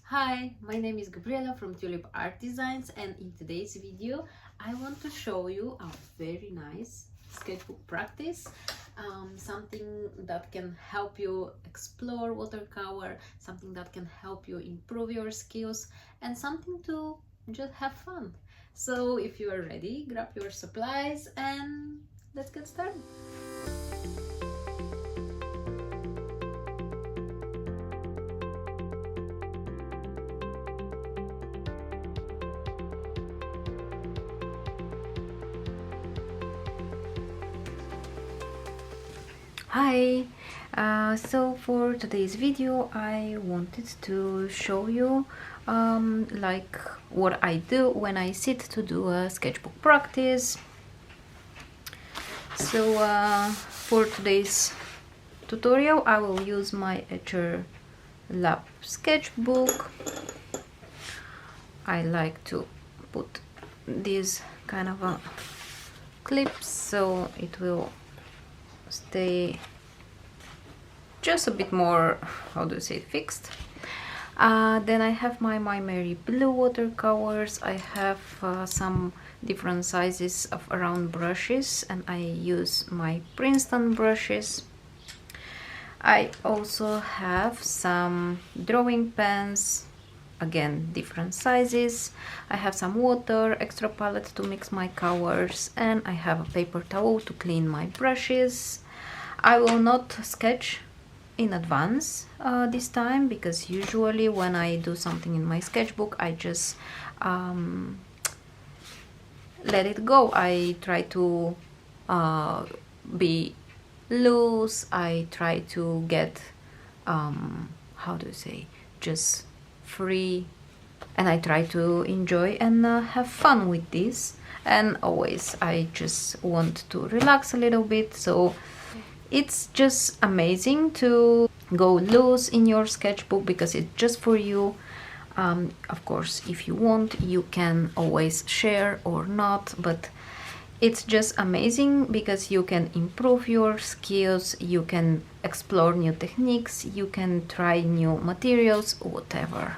Hi, my name is Gabriela from Tulip Art Designs, and in today's video I want to show you a very nice sketchbook practice, something that can help you explore watercolor, something that can help you improve your skills, and something to just have fun. So if you are ready, grab your supplies and let's get started. Hi, so for today's video I wanted to show you like what I do when I sit to do a sketchbook practice. So for today's tutorial I will use my Etcher Lab sketchbook. I like to put these kind of clips so it will stay just a bit more, how do you say, fixed. Then I have my Mary Blue watercolors. I have some different sizes of round brushes, and I use my Princeton brushes. I also have some drawing pens, again different sizes. I have some water, extra palette to mix my colors, and I have a paper towel to clean my brushes. I will not sketch in advance this time, because usually when I do something in my sketchbook I just let it go. I try to be loose. I try to get how do you say, just free, and I try to enjoy and have fun with this. And always I just want to relax a little bit, so it's just amazing to go loose in your sketchbook because it's just for you. Of course, if you want, you can always share or not, but it's just amazing because you can improve your skills, you can explore new techniques, you can try new materials, whatever.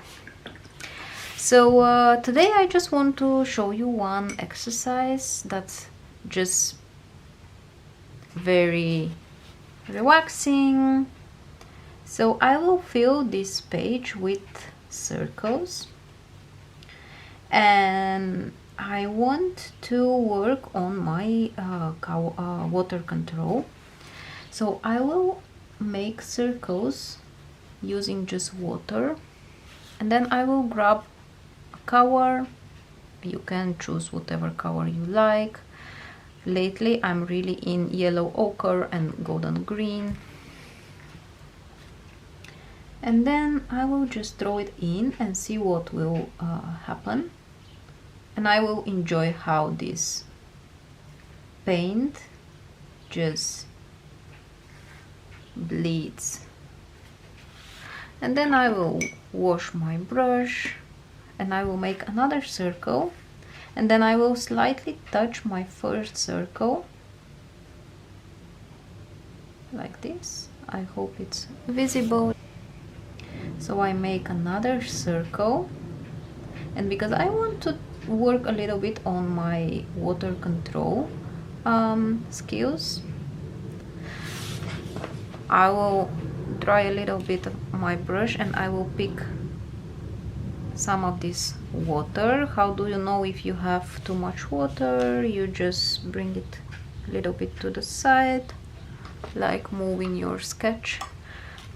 So today I just want to show you one exercise that's just very relaxing. So I will fill this page with circles, and I want to work on my water control. So I will make circles using just water, and then I will grab a color. You can choose whatever color you like. Lately I'm really in yellow ochre and golden green, and then I will just draw it in and see what will happen. And I will enjoy how this paint just bleeds. And then I will wash my brush and I will make another circle, and then I will slightly touch my first circle like this. I hope it's visible. So I make another circle, and because I want to work a little bit on my water control skills, I will dry a little bit of my brush and I will pick some of this water. How do you know if you have too much water? You just bring it a little bit to the side, like moving your sketch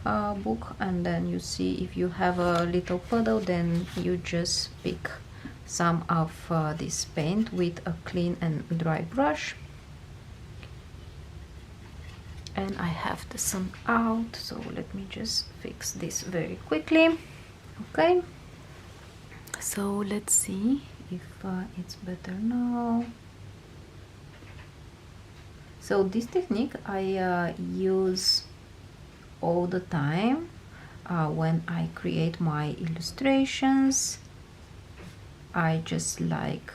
book, and then you see if you have a little puddle, then you just pick some of this paint with a clean and dry brush. And I have the sun out, so let me just fix this very quickly. Okay, so let's see if it's better now. So this technique I use all the time when I create my illustrations. I just like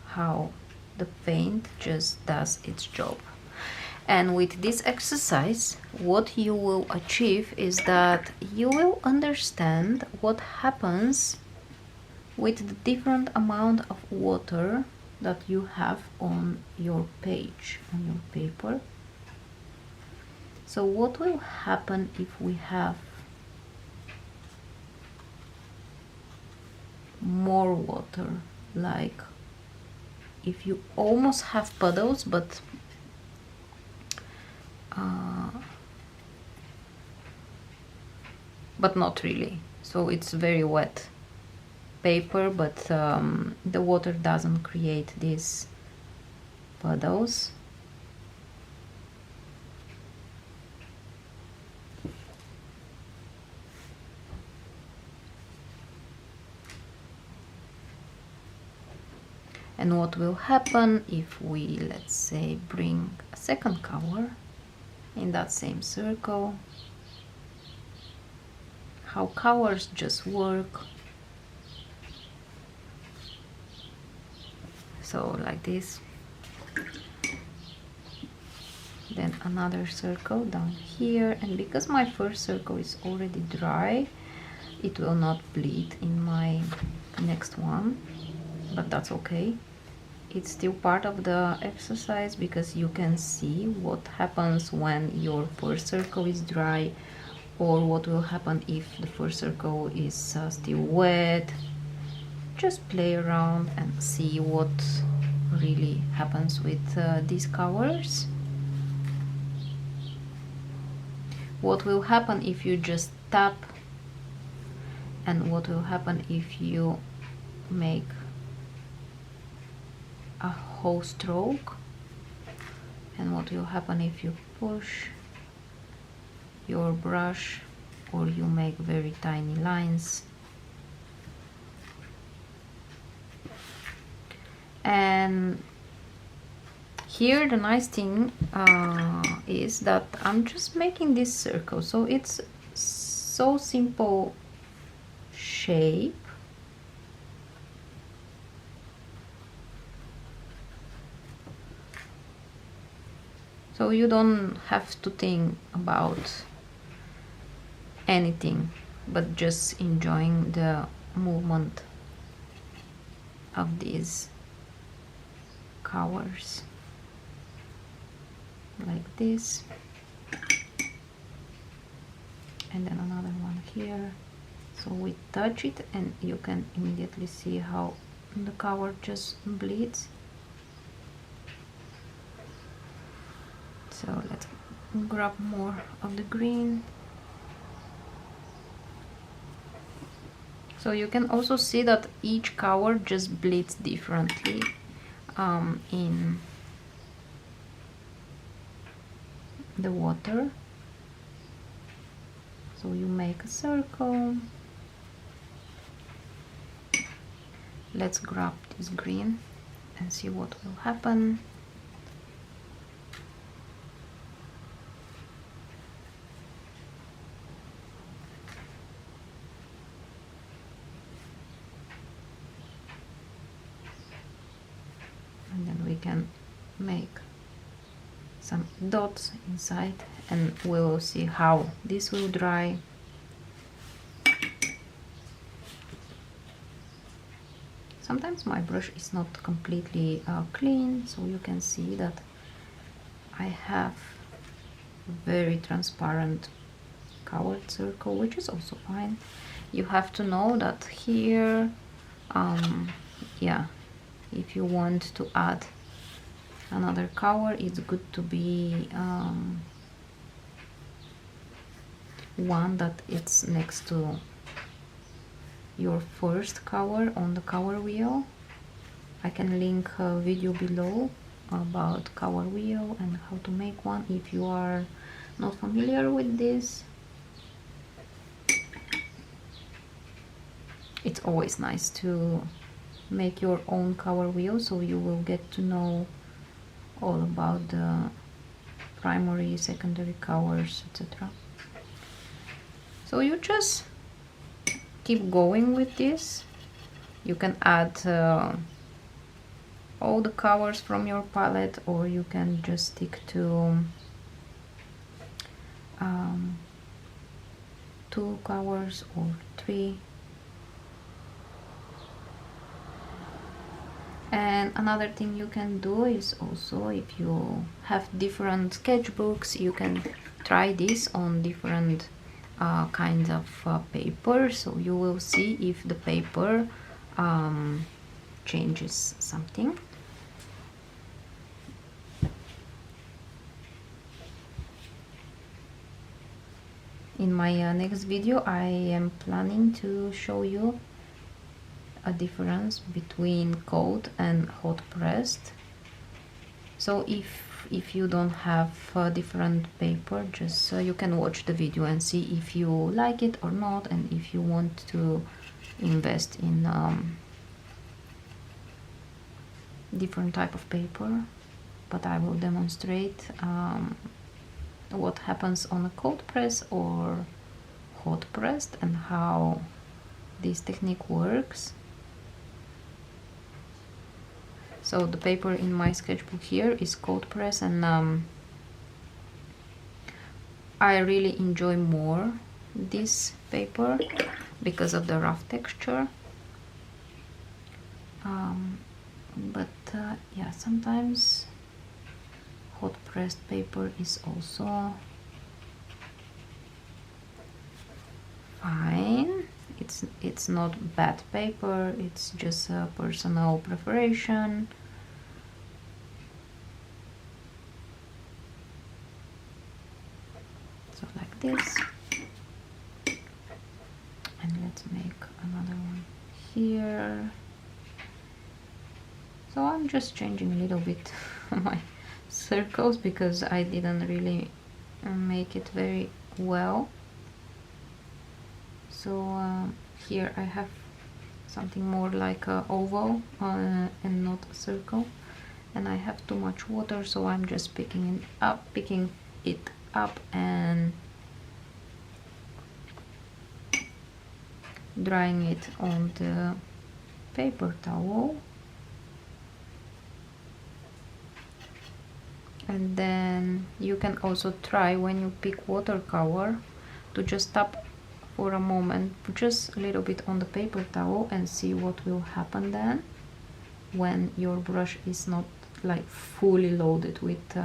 how the paint just does its job. And with this exercise, what you will achieve is that you will understand what happens with the different amount of water that you have on your page, on your paper. So what will happen if we have more water, like if you almost have puddles, but not really, so it's very wet paper, but the water doesn't create these puddles. And what will happen if we, let's say, bring a second color in that same circle? How colors just work. So like this. Then another circle down here, and because my first circle is already dry, it will not bleed in my next one, but that's okay. It's still part of the exercise because you can see what happens when your first circle is dry, or what will happen if the first circle is still wet. Just play around and see what really happens with these colors. What will happen if you just tap, and what will happen if you make a whole stroke, and what will happen if you push your brush or you make very tiny lines. And here the nice thing is that I'm just making this circle, so it's so simple shape. So you don't have to think about anything, but just enjoying the movement of these colors, like this, and then another one here. So we touch it and you can immediately see how the color just bleeds. So let's grab more of the green. So you can also see that each color just bleeds differently in the water. So you make a circle. Let's grab this green and see what will happen. And then we can make some dots inside, and we will see how this will dry. Sometimes my brush is not completely clean, so you can see that I have a very transparent colored circle, which is also fine. You have to know that here, yeah, if you want to add another color, it's good to be one that it's next to your first color on the color wheel. I can link a video below about color wheel and how to make one if you are not familiar with this. It's always nice to make your own color wheel, so you will get to know all about the primary, secondary colors, etc. So you just keep going with this. You can add all the colors from your palette, or you can just stick to 2 colors or 3. And another thing you can do is also, if you have different sketchbooks, you can try this on different kinds of paper, so you will see if the paper changes something. In my next video I am planning to show you a difference between cold and hot pressed. So if you don't have different paper, just you can watch the video and see if you like it or not, and if you want to invest in different type of paper. But I will demonstrate what happens on a cold press or hot pressed and how this technique works. So the paper in my sketchbook here is cold press, and I really enjoy more this paper because of the rough texture. Yeah, sometimes hot pressed paper is also fine. It's not bad paper, it's just a personal preparation. So like this, and let's make another one here. So I'm just changing a little bit my circles because I didn't really make it very well. So here I have something more like a oval and not a circle, and I have too much water, so I'm just picking it up and drying it on the paper towel. And then you can also try, when you pick watercolor, to just tap for a moment, just a little bit on the paper towel, and see what will happen then when your brush is not like fully loaded with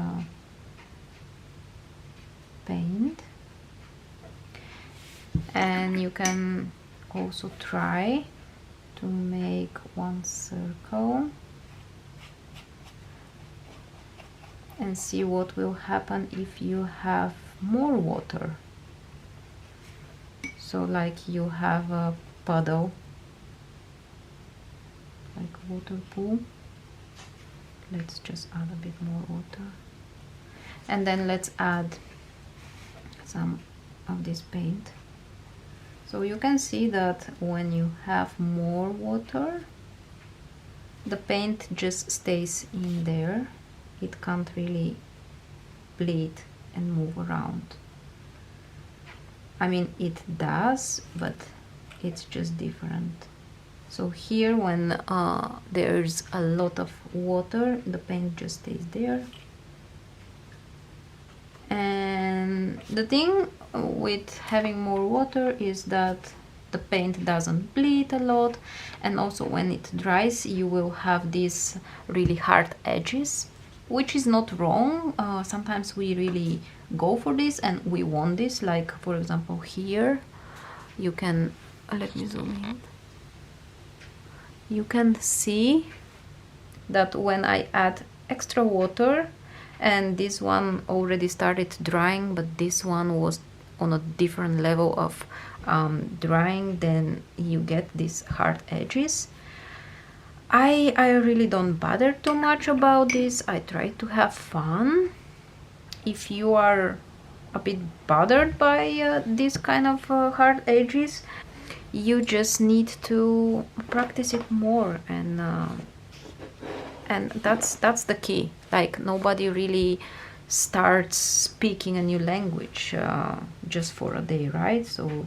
paint. And you can also try to make one circle and see what will happen if you have more water. So like you have a puddle, like a water pool. Let's just add a bit more water, and then let's add some of this paint. So you can see that when you have more water, the paint just stays in there. It can't really bleed and move around. I mean, it does, but it's just different. So here, when there's a lot of water, the paint just stays there. And the thing with having more water is that the paint doesn't bleed a lot, and also when it dries you will have these really hard edges, which is not wrong. Sometimes we really go for this and we want this, like for example here you can let me zoom in. You can see that when I add extra water, and this one already started drying, but this one was on a different level of drying, then you get these hard edges. I really don't bother too much about this. I try to have fun. If you are a bit bothered by this kind of hard edges, you just need to practice it more, and that's the key. Like, nobody really starts speaking a new language just for a day, right? So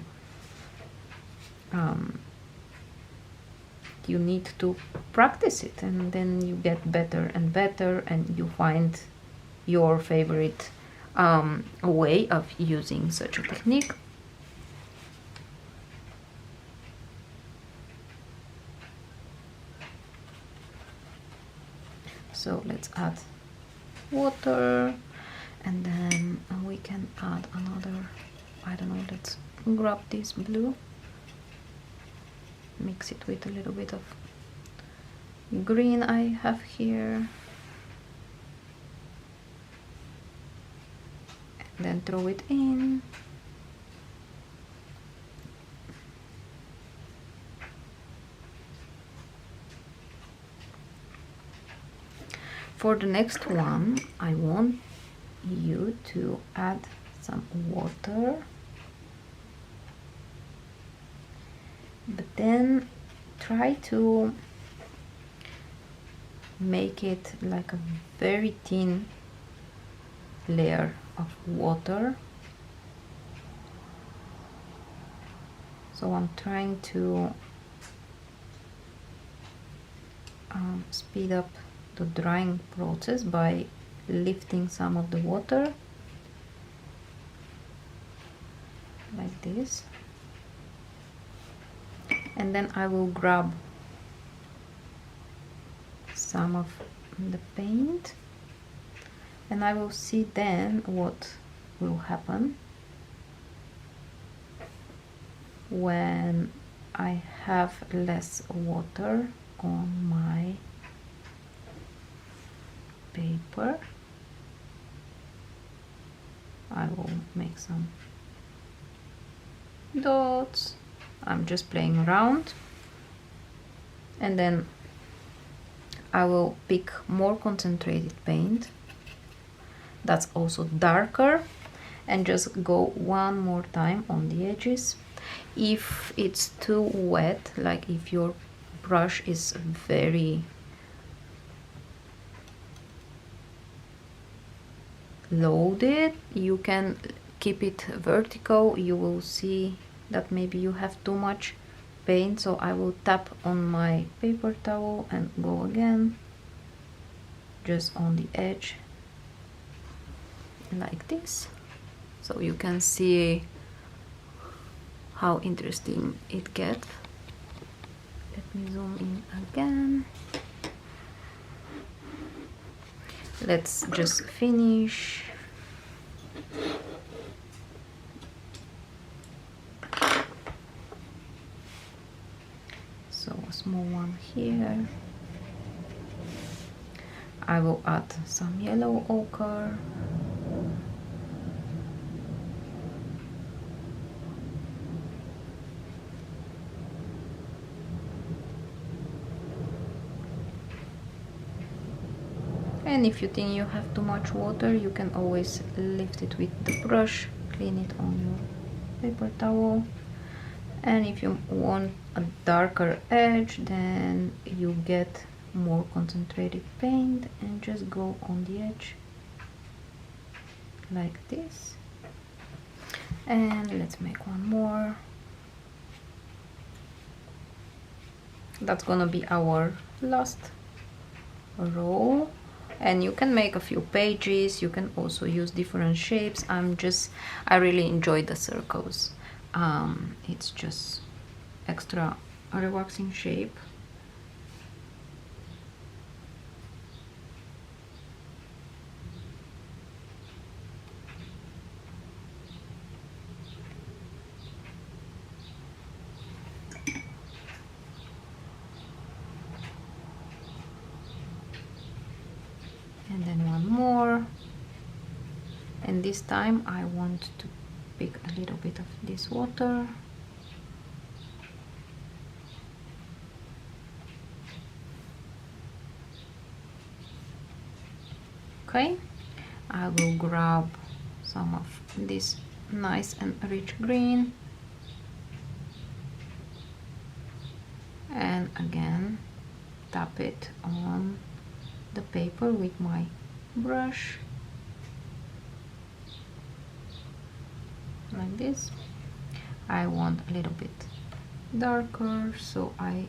but you need to practice it, and then you get better and better, and you find your favorite way of using such a technique. So let's add water, and then we can add another, I don't know, let's grab this blue, mix it with a little bit of green I have here, and then throw it in. For the next one, I want you to add some water, but then try to make it like a very thin layer of water. So I'm trying to speed up the drying process by lifting some of the water like this, and then I will grab some of the paint, and I will see then what will happen when I have less water on my paper. I will make some dots. I'm just playing around, and then I will pick more concentrated paint that's also darker, and just go one more time on the edges. If it's too wet, like if your brush is very loaded, you can keep it vertical. You will see that maybe you have too much paint, so I will tap on my paper towel and go again just on the edge like this, so you can see how interesting it gets. Let me zoom in again. Let's just finish. So a small one here. I will add some yellow ochre. And if you think you have too much water, you can always lift it with the brush, clean it on your paper towel. And if you want a darker edge, then you get more concentrated paint and just go on the edge like this. And let's make one more. That's gonna be our last row. And you can make a few pages, you can also use different shapes. I really enjoy the circles. It's just extra relaxing shape. And then one more, and this time I want to pick a little bit of this water. Okay, I will grab some of this nice and rich green, and again tap it on the paper with my brush like this. I want a little bit darker, so I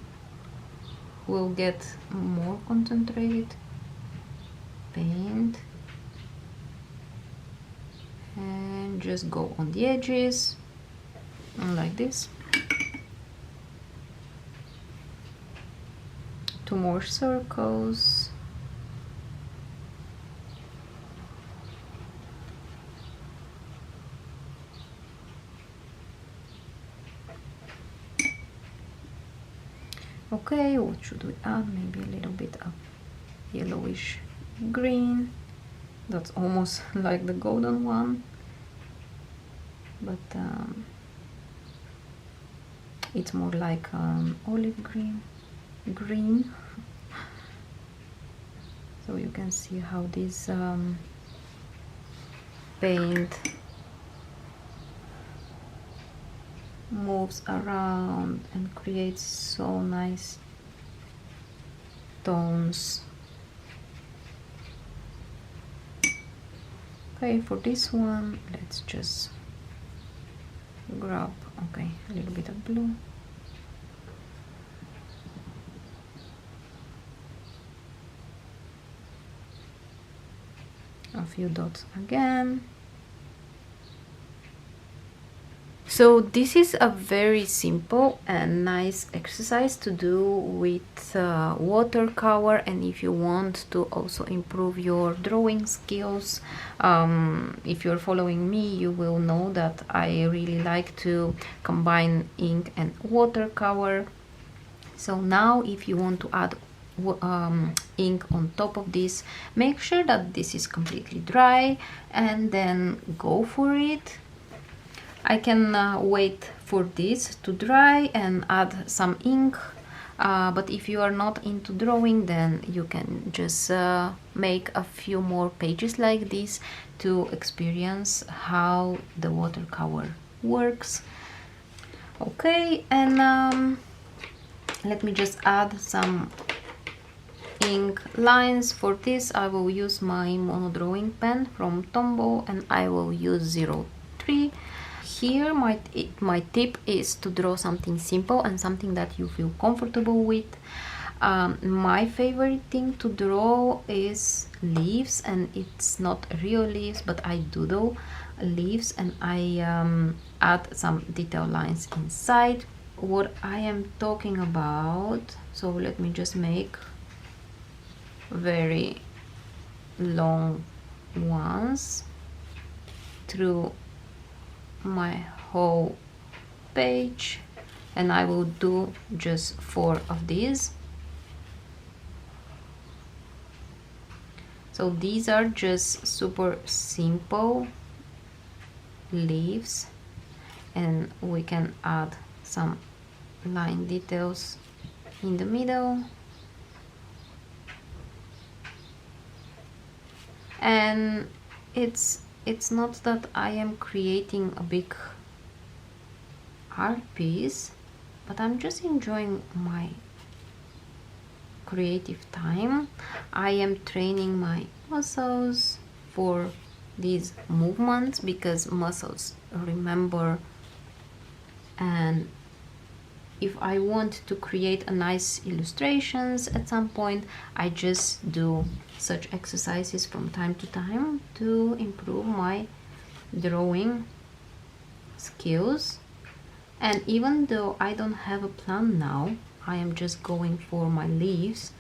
will get more concentrated paint, and just go on the edges like this. 2 more circles. Okay, what should we add? Maybe a little bit of yellowish green. That's almost like the golden one, but it's more like olive green. So you can see how this paint moves around and creates so nice tones. Okay, for this one, let's just grab, okay, a little bit of blue. A few dots again. So this is a very simple and nice exercise to do with watercolor, and if you want to also improve your drawing skills, if you're following me, you will know that I really like to combine ink and watercolor. So now if you want to add ink on top of this, make sure that this is completely dry and then go for it. I can wait for this to dry and add some ink, but if you are not into drawing, then you can just make a few more pages like this to experience how the watercolor works. Okay, and let me just add some ink lines. For this I will use my mono drawing pen from Tombow, and I will use 03. Here my tip is to draw something simple and something that you feel comfortable with. My favorite thing to draw is leaves, and it's not real leaves, but I doodle leaves and I add some detail lines inside. What I am talking about, so let me just make very long ones through my whole page, and I will do just 4 of these. So these are just super simple leaves, and we can add some line details in the middle. And it's not that I am creating a big art piece, but I'm just enjoying my creative time. I am training my muscles for these movements, because muscles remember, and if I want to create a nice illustrations at some point, I just do such exercises from time to time to improve my drawing skills. And even though I don't have a plan now, I am just going for my leaves,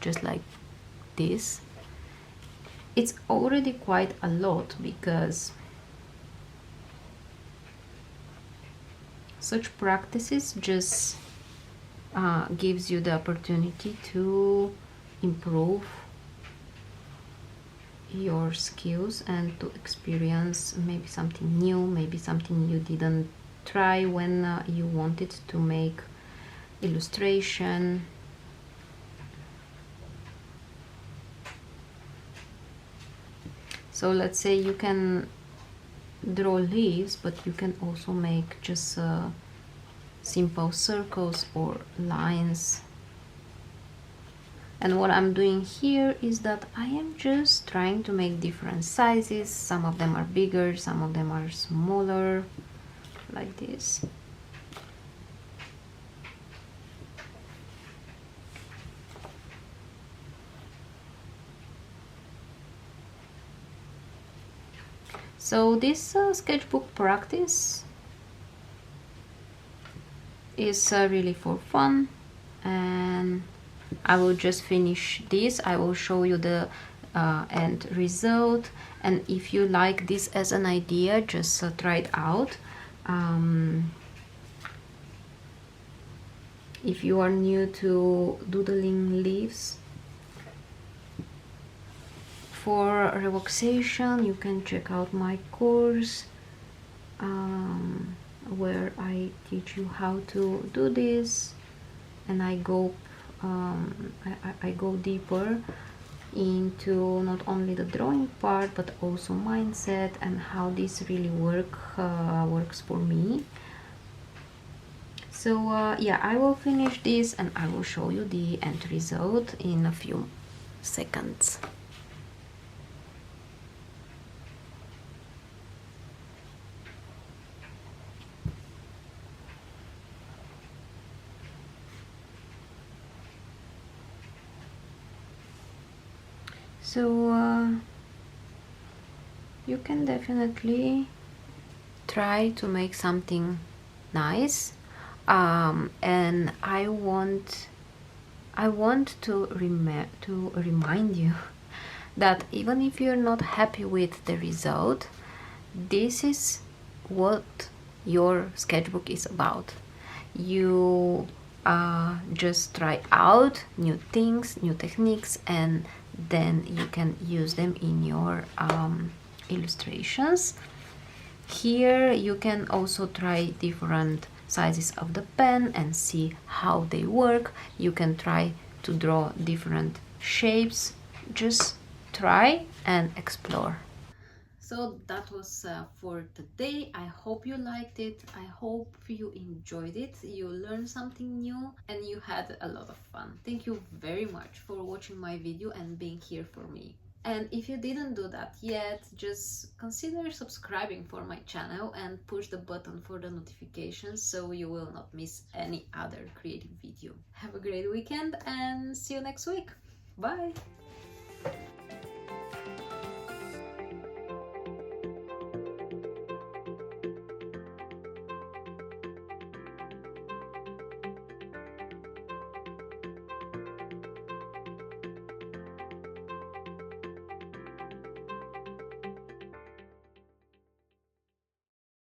just like this. It's already quite a lot, because such practices just gives you the opportunity to improve your skills and to experience maybe something new, maybe something you didn't try when you wanted to make illustration. So let's say you can draw leaves, but you can also make just simple circles or lines. And what I'm doing here is that I am just trying to make different sizes. Some of them are bigger, some of them are smaller, like this. So this sketchbook practice is really for fun, and I will just finish this. I will show you the end result, and if you like this as an idea, just try it out. If you are new to doodling leaves for relaxation, you can check out my course where I teach you how to do this, and I go deeper into not only the drawing part but also mindset and how this really works for me. So yeah, I will finish this and I will show you the end result in a few seconds. So you can definitely try to make something nice, and I want to remind you that even if you're not happy with the result, this is what your sketchbook is about. You just try out new things, new techniques, and then you can use them in your illustrations. Here you can also try different sizes of the pen and see how they work. You can try to draw different shapes. Just try and explore. So that was for today. I hope you liked it. I hope you enjoyed it. You learned something new and you had a lot of fun. Thank you very much for watching my video and being here for me. And if you didn't do that yet, just consider subscribing for my channel and push the button for the notifications so you will not miss any other creative video. Have a great weekend and see you next week. Bye!